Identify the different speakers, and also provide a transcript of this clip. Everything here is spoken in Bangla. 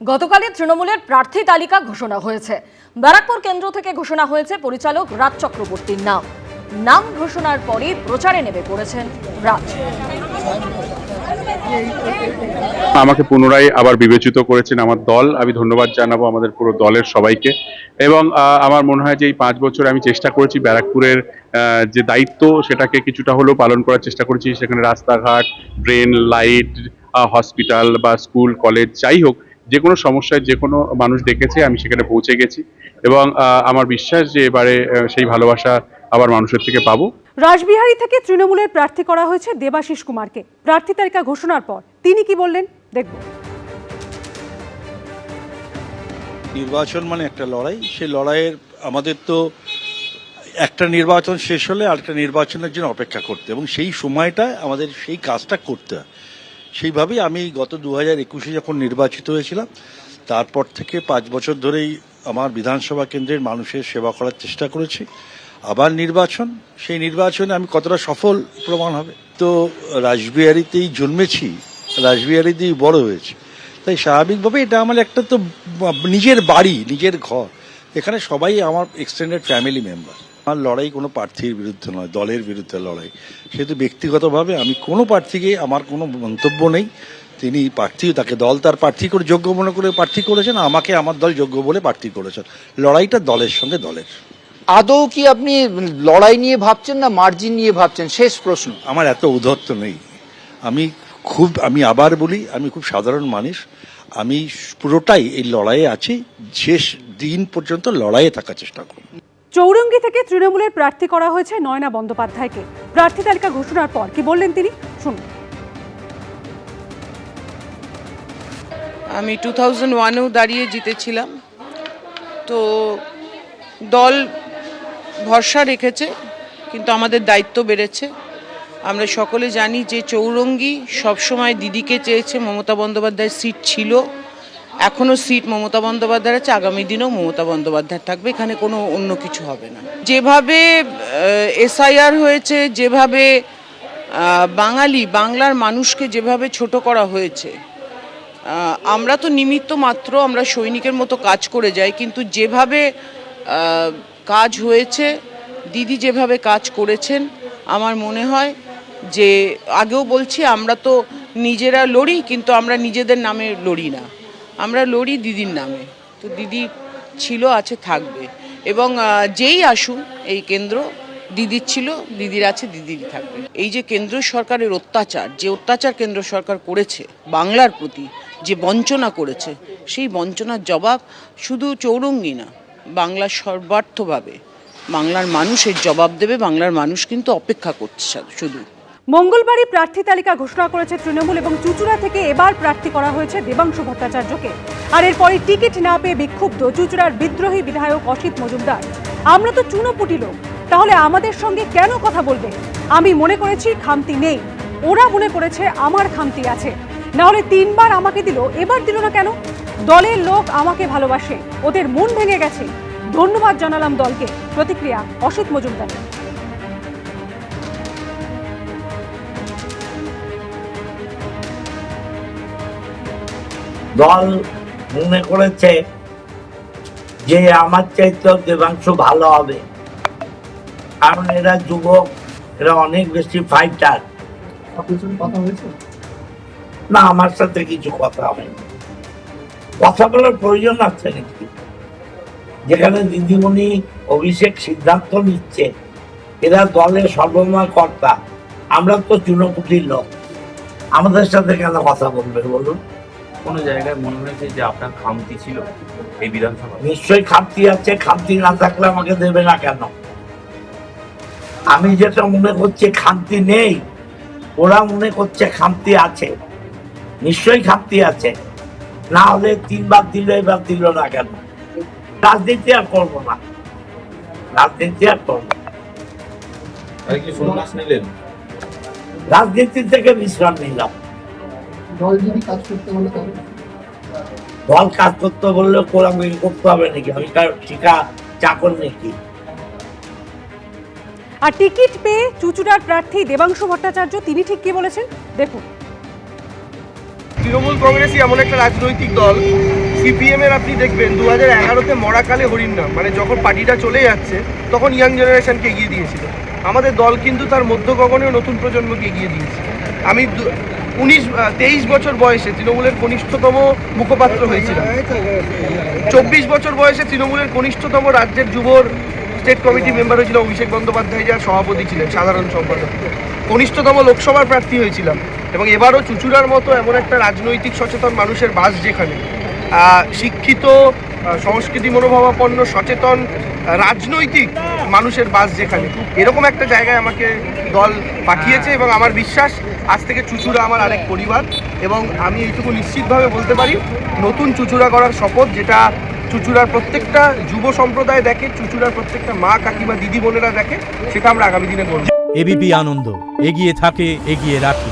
Speaker 1: গতকালে তৃণমূলের প্রার্থী তালিকা ঘোষণা হয়েছে। ব্যারাকপুর কেন্দ্র থেকে ঘোষণা হয়েছে পরিচালক রাজ চক্রবর্তীর নাম। নাম ঘোষণার পরই প্রচারে নেমে পড়েছেন রাজ।
Speaker 2: আমাকে পুনরায় আবার বিবেচিত করেছেন আমার দল। আমি ধন্যবাদ জানাবো আমাদের পুরো দলের সবাইকে। এবং আমার মনে হয় যে এই 5 বছর আমি চেষ্টা করেছি ব্যারাকপুরের যে দায়িত্ব সেটাকে কিছুটা হলেও পালন করার চেষ্টা করেছি। সেখানে রাস্তাঘাট, ড্রেন, লাইট, হসপিটাল বা স্কুল, কলেজ যাই হোক, যে কোনো সমস্যায় যে কোনো মানুষ ডেকেছে আমি সেখানে পৌঁছে গেছি। এবং আমার বিশ্বাস যে এবারে সেই ভালোবাসা আবার মানুষের থেকে পাবো।
Speaker 3: রাসবিহারী থেকে তৃণমূলের প্রার্থী করা হয়েছে দেবাশিস কুমারকে। প্রার্থী তালিকা ঘোষণার পর তিনি কি বললেন দেখব।
Speaker 4: নির্বাচন মানে একটা লড়াই, সেই লড়াইয়ের আমাদের তো একটা নির্বাচন শেষ হলে আরেকটা নির্বাচনের জন্য অপেক্ষা করতে, এবং সেই সময়টা আমাদের সেই কাজটা করতে হয়। সেইভাবেই আমি গত 2021-এ যখন নির্বাচিত হয়েছিলাম তারপর থেকে 5 বছর ধরেই আমার বিধানসভা কেন্দ্রের মানুষের সেবা করার চেষ্টা করেছি। আবার নির্বাচন, সেই নির্বাচনে আমি কতটা সফল প্রমাণ হবে। তো রাসবিহারীতেই জন্মেছি, রাসবিহারীতেই বড় হয়েছি, তাই স্বাভাবিকভাবে এটা আমার একটা তো নিজের বাড়ি, নিজের ঘর। এখানে সবাই আমার এক্সটেন্ডেড ফ্যামিলি মেম্বার। আমার লড়াই কোনো প্রার্থীর বিরুদ্ধে নয়, দলের বিরুদ্ধে লড়াই। সেহেতু ব্যক্তিগতভাবে আমি কোনো প্রার্থীকে, আমার কোনো মন্তব্য নেই। তিনি প্রার্থী, তাকে দল তার প্রার্থী করে যোগ্য মনে করে প্রার্থী করেছেন, আমাকে আমার দল যোগ্য বলে প্রার্থী করেছেন। লড়াইটা দলের সঙ্গে দলের।
Speaker 5: আদৌ কি আপনি লড়াই নিয়ে ভাবছেন না মার্জিন নিয়ে ভাবছেন? শেষ প্রশ্ন।
Speaker 4: আমার এত উদ্ধত্ত নেই। আমি আবার বলি, আমি খুব সাধারণ মানুষ। আমি পুরোটাই এই লড়াইয়ে আছি, শেষ দিন পর্যন্ত লড়াইয়ে থাকার চেষ্টা করব।
Speaker 3: চৌরঙ্গী থেকে তৃণমূলের প্রার্থী করা হয়েছে নয়না বন্দ্যোপাধ্যায়কে। প্রার্থী তালিকা ঘোষণার পর কি বললেন তিনি, শুনুন।
Speaker 6: আমি 2001-এও দাঁড়িয়ে জিতেছিলাম, তো দল ভরসা রেখেছে, কিন্তু আমাদের দায়িত্ব বেড়েছে। আমরা সকলে জানি যে চৌরঙ্গী সবসময় দিদিকে চেয়েছে, মমতা বন্দ্যোপাধ্যায়ের সিট ছিল, এখনও সিট মমতা বন্দ্যোপাধ্যায়ের আছে, আগামী দিনেও মমতা বন্দ্যোপাধ্যায় থাকবে, এখানে কোনো অন্য কিছু হবে না। যেভাবে এসআইআর হয়েছে, যেভাবে বাংলার মানুষকে যেভাবে ছোট করা হয়েছে, আমরা তো নিমিত্ত মাত্র, আমরা সৈনিকের মতো কাজ করে যাই, কিন্তু যেভাবে কাজ হয়েছে, দিদি যেভাবে কাজ করেছেন, আমার মনে হয় যে, আগেও বলছি, আমরা তো নিজেরা লড়ি, কিন্তু আমরা নিজেদের নামে লড়ি না, আমরা লড়ি দিদির নামে। তো দিদি ছিল, আছে, থাকবে, এবং যেই আসুন এই কেন্দ্র, দিদির ছিল, দিদির আছে, দিদিরই থাকবে। এই যে কেন্দ্র সরকারের অত্যাচার, যে অত্যাচার কেন্দ্র সরকার করেছে বাংলার প্রতি, যে বঞ্চনা করেছে, সেই বঞ্চনার জবাব শুধু চৌরঙ্গী না, বাংলার সর্বার্থভাবে বাংলার মানুষের জবাব দেবে। বাংলার মানুষ কিন্তু অপেক্ষা করছে শুধু।
Speaker 3: মঙ্গলবারই প্রার্থী তালিকা ঘোষণা করেছে তৃণমূল এবং চুঁচুড়া থেকে এবার প্রার্থী করা হয়েছে দেবাংশু ভট্টাচার্যকে। আর এরপরই টিকিট না পেয়ে বিক্ষুব্ধ চুঁচুড়ার বিদ্রোহী বিধায়ক অসিত মজুমদার। আমরা তো চুনোপুটি লোক, তাহলে আমাদের সঙ্গে কেন কথা বলবে? আমি মনে করেছি খামতি নেই, ওরা মনে করেছে আমার খামতি আছে। না হলে 3 বার আমাকে দিল, এবার দিল না কেন? দলের লোক আমাকে ভালোবাসে, ওদের মন ভেঙে গেছে। ধন্যবাদ জানালাম দলকে। প্রতিক্রিয়া অসিত মজুমদার।
Speaker 7: দল মনে করেছে যে আমার চাইতেও দেবাংশু ভালো হবে, কারণ এরা যুবক, এরা অনেক বেশি ফাইটার। না, আমার সাথে কিছু কথা হয়নি। কথা বলার প্রয়োজন আছে নাকি? যেখানে দিদিমণি অভিষেক সিদ্ধান্ত নিচ্ছে, এরা দলের সর্বময় কর্তা, আমরা তো চুনোপুটির লোক, আমাদের সাথে কেন কথা বলবে বলুন?
Speaker 8: কোনো জায়গায় মনে হয়েছে যে আপনার খামতি ছিল এই বিধানসভা?
Speaker 7: নিশ্চয়ই খামতি আছে, খামতি না থাকলে আমাকে দেবে না কেন? আমি যেটা মনে করছি খামতি নেই, ওরা মনে করছে খামতি আছে। নিশ্চয়ই খামতি আছে, না হলে 3 বার দিল, এবার দিল না কেন? রাজনীতি আর করবো না, রাজনীতি আর করবো না। রাজনীতি থেকে বিশ্রাম নিলাম। দল কাজ করতে বললে করতে হবে নাকি? আমি শিখা চাকর নাকি?
Speaker 3: আর টিকিট পেয়ে চুঁচুড়ার প্রার্থী দেবাংশু ভট্টাচার্য তিনি ঠিক কি বলেছেন দেখুন।
Speaker 9: তৃণমূল কংগ্রেসই এমন একটা রাজনৈতিক দল সিপিএম এর আপনি দেখবেন 2011-তে মরাকালে হরিণ নাম, মানে যখন পার্টিটা চলে যাচ্ছে তখন ইয়াং জেনারেশনকে এগিয়ে দিয়েছিল। আমাদের দল কিন্তু তার মধ্য গগনেও নতুন প্রজন্মকে এগিয়ে দিয়েছে। আমি 23 বছর বয়সে তৃণমূলের কনিষ্ঠতম মুখপাত্র হয়েছিলাম। 24 বছর বয়সে তৃণমূলের কনিষ্ঠতম রাজ্যের যুবর স্টেট কমিটি মেম্বার হয়েছিল অভিষেক বন্দ্যোপাধ্যায়, যার সভাপতি ছিলেন, সাধারণ সম্পাদক। কনিষ্ঠতম লোকসভার প্রার্থী হয়েছিলাম। এবং এবারও চুঁচুড়ার মতো এমন একটা রাজনৈতিক সচেতন মানুষের বাস, যেখানে শিক্ষিত, সংস্কৃতি মনোভাবাপন্ন, সচেতন, রাজনৈতিক মানুষের বাস, যেখানে এরকম একটা জায়গায় আমাকে দল পাঠিয়েছে। এবং আমার বিশ্বাস আজ থেকে চুঁচুড়া আমার আরেক পরিবার। এবং আমি এইটুকু নিশ্চিতভাবে বলতে পারি, নতুন চুঁচুড়া করার শপথ, যেটা চুঁচুড়ার প্রত্যেকটা যুব সম্প্রদায় দেখে, চুঁচুড়ার প্রত্যেকটা মা, কাকিমা, দিদি, বোনেরা দেখে, সেটা আমরা আগামী দিনে করব।
Speaker 10: এবিপি আনন্দ, এগিয়ে থাকে, এগিয়ে রাখে।